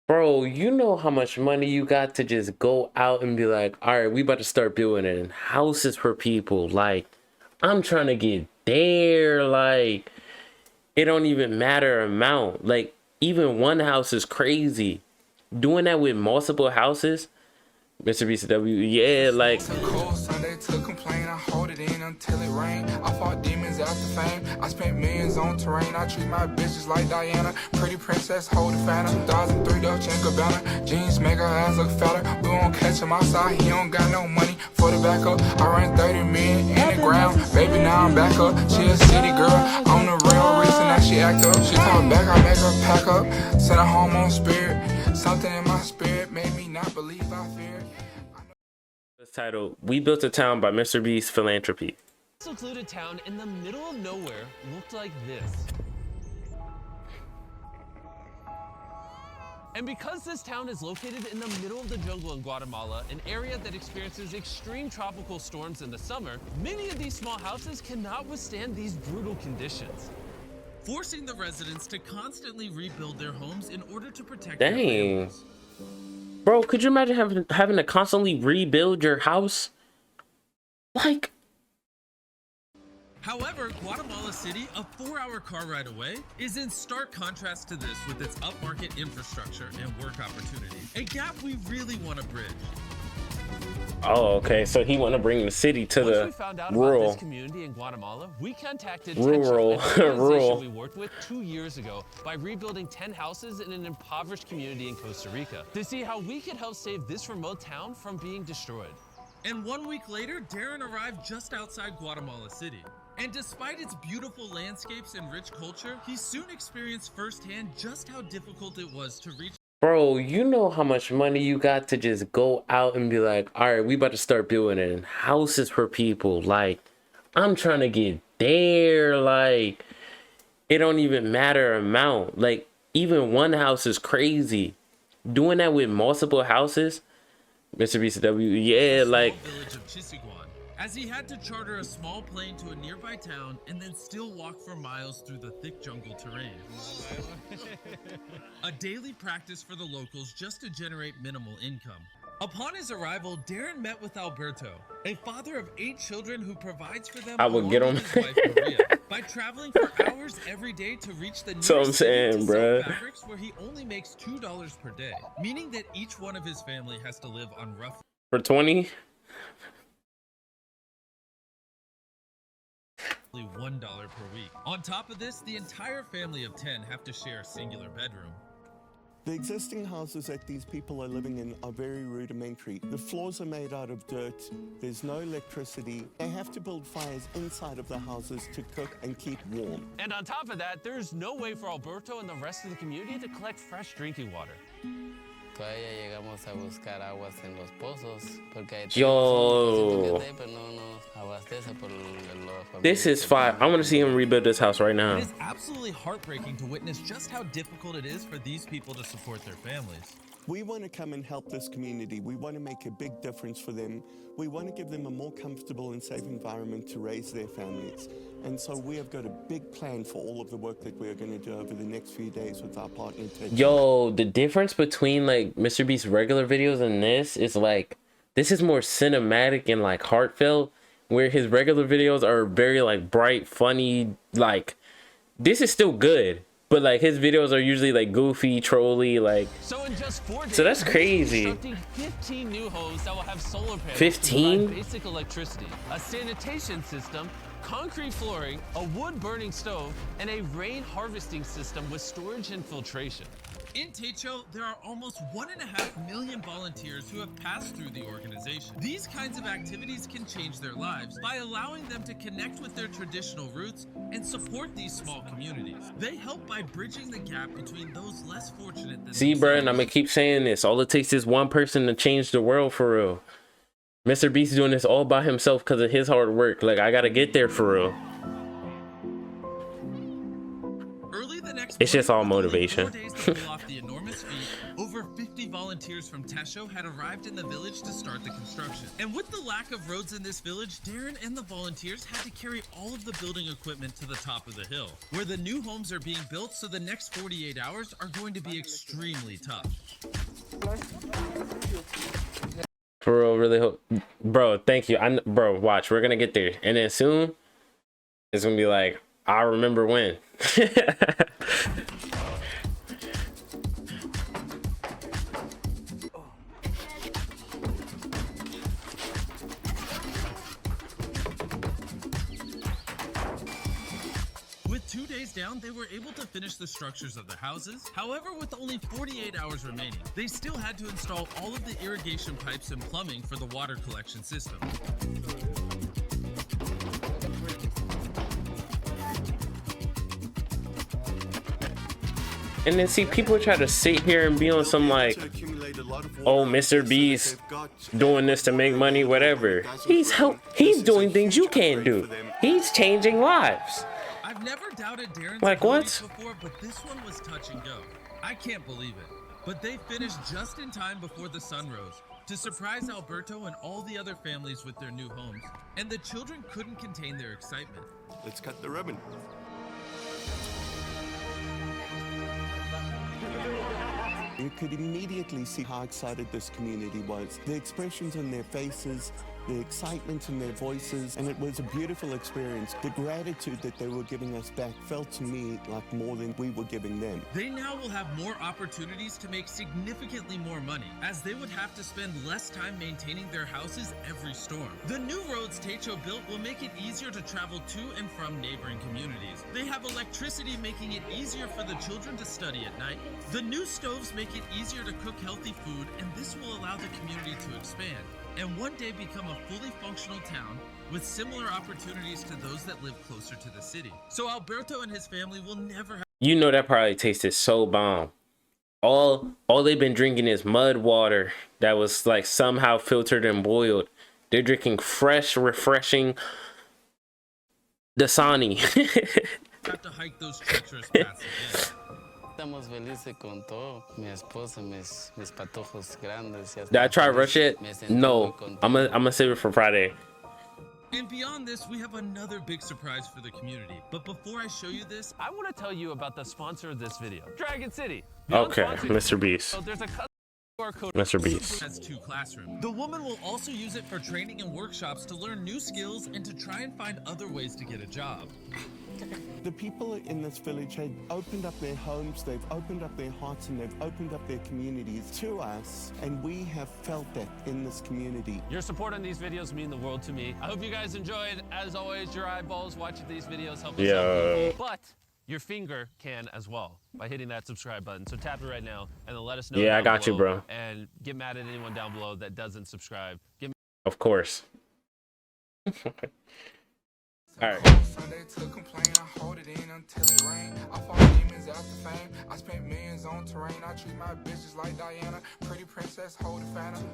Bro, you know how much money you got to just go out and be like, all right, we about to start building houses for people. Like, I'm trying to get there. Like, it don't even matter amount. Like, even one house is crazy. Doing that with multiple houses, Mr.Beast W, yeah, like. It's a cold Sunday to complain. I hold it in until it rain. I fought demons after fame. I spent millions on terrain. I treat my bitches like Diana. Pretty princess, hold the phantom. 2003 Dolce & Gabbana. Jeans make her ass look fatter. We won't catch him outside. He don't got no money for the backup. I ran 30 million in the ground. Baby, now I'm back up. She a city girl. I'm the real reason that she act up. She talk back, I make her pack up. Send her home on spirit. Something in my spirit made me not believe I feared. This title, We Built a Town by Mr.Beast Philanthropy. This secluded town in the middle of nowhere looked like this. And because this town is located in the middle of the jungle in Guatemala, an area that experiences extreme tropical storms in the summer, many of these small houses cannot withstand these brutal conditions, forcing the residents to constantly rebuild their homes in order to protect their families. Bro, could you imagine having to constantly rebuild your house? Like. However, Guatemala City, a 4-hour car ride away, is in stark contrast to this with its upmarket infrastructure and work opportunities. A gap we really want to bridge. Oh, okay. So he want to bring the city to Once the we found out rural. about this community in Guatemala, we contacted Rural. Rural. we worked with 2 years ago by rebuilding 10 houses in an impoverished community in Costa Rica to see how we could help save this remote town from being destroyed. And 1 week later, Darren arrived just outside Guatemala City. And despite its beautiful landscapes and rich culture, he soon experienced firsthand just how difficult it was to reach. Bro, you know how much money you got to just go out and be like, all right, we about to start building houses for people. Like, I'm trying to get there. Like, it don't even matter amount. Like, even one house is crazy. Doing that with multiple houses, Mr.Beast W, yeah, like. Village of Chisiguan, as he had to charter a small plane to a nearby town and then still walk for miles through the thick jungle terrain. A daily practice for the locals just to generate minimal income. Upon his arrival, Darren met with Alberto, a father of 8 children who provides for them I would get him. his wife Maria, by traveling for hours every day to reach the nearest So I'm saying, city to sell bruh. fabrics where he only makes $2 per day, meaning that each one of his family has to live on roughly For 20? $1 per week. On top of this, the entire family of 10 have to share a singular bedroom. The existing houses that these people are living in are very rudimentary. The floors are made out of dirt. There's no electricity. They have to build fires inside of the houses to cook and keep warm. And on top of that, there's no way for Alberto and the rest of the community to collect fresh drinking water. Todavía llegamos a buscar aguas en los pozos porque Yo. This is fire. I want to see him rebuild this house right now. It is absolutely heartbreaking to witness just how difficult it is for these people to support their families. We want to come and help this community. We want to make a big difference for them. We want to give them a more comfortable and safe environment to raise their families. And so we have got a big plan for all of the work that we are going to do over the next few days with our partner. Yo, the difference between like Mr.Beast's regular videos and this is like, this is more cinematic and like heartfelt, where his regular videos are very like bright, funny. Like, this is still good, but like his videos are usually like goofy, trolly, like. So in just 4 days, so that's crazy. Constructing 15 new homes that will have solar panels 15? to provide basic electricity, a sanitation system, concrete flooring, a wood-burning stove, and a rain harvesting system with storage and filtration. In Techo, there are almost 1.5 million volunteers who have passed through the organization. These kinds of activities can change their lives by allowing them to connect with their traditional roots and support these small communities. They help by bridging the gap between those less fortunate than See, bro, and I'm gonna keep saying this. All it takes is one person to change the world for real. Mr.Beast doing this all by himself because of his hard work. Like, I gotta get there for real. It's just all motivation. 4 days to pull off the enormous feat, Over 50 volunteers from Tesho had arrived in the village to start the construction. And with the lack of roads in this village, Darren and the volunteers had to carry all of the building equipment to the top of the hill, where the new homes are being built, so the next 48 hours are going to be extremely tough. For real, really hope, bro. Thank you. Bro, watch. We're gonna get there, and then soon it's gonna be like, I remember when. With 2 days down, they were able to finish the structures of the houses. However, with only 48 hours remaining, they still had to install all of the irrigation pipes and plumbing for the water collection system. And then see, people try to sit here and be on some like, oh, Mr.Beast doing this to make money, whatever. He's doing things you can't do. He's changing lives. I've never doubted Darren's Like what? before, but this one was touch and go. I can't believe it. But they finished just in time before the sun rose to surprise Alberto and all the other families with their new homes. And the children couldn't contain their excitement. Let's cut the ribbon. You could immediately see how excited this community was. The expressions on their faces, the excitement in their voices, and it was a beautiful experience. The gratitude that they were giving us back felt to me like more than we were giving them. They now will have more opportunities to make significantly more money, as they would have to spend less time maintaining their houses every storm. The new roads Techo built will make it easier to travel to and from neighboring communities. They have electricity, making it easier for the children to study at night. The new stoves make it easier to cook healthy food, and this will allow the community to expand and one day become a fully functional town with similar opportunities to those that live closer to the city. So Alberto and his family will never have— You know that probably tasted so bomb. All they've been drinking is mud water that was like somehow filtered and boiled. They're drinking fresh, refreshing Dasani. have to hike those treacherous paths again. Estamos felices con todo. Mi esposa, mis patojos grandes. Did I try to rush it? No. I'm gonna save it for Friday. And beyond this, we have another big surprise for the community. But before I show you this, I want to tell you about the sponsor of this video, Dragon City. Beyond Okay, sponsors, Mr.Beast. so there's a QR code. Mr.Beast. has 2 classrooms. The woman will also use it for training and workshops to learn new skills and to try and find other ways to get a job. The people in this village had opened up their homes, they've opened up their hearts, and they've opened up their communities to us, and we have felt that in this community. Your support on these videos mean the world to me. I hope you guys enjoyed. As always, your eyeballs watching these videos help us out. But your finger can as well by hitting that subscribe button. So tap it right now and then let us know. Yeah, I got you, bro. And get mad at anyone down below that doesn't subscribe. Of course. All right. Sunday to complain, I hold it in until it rain. I fought demons after fame. I spent millions on terrain. I treat my bitches like Diana. Pretty princess, hold the phantom.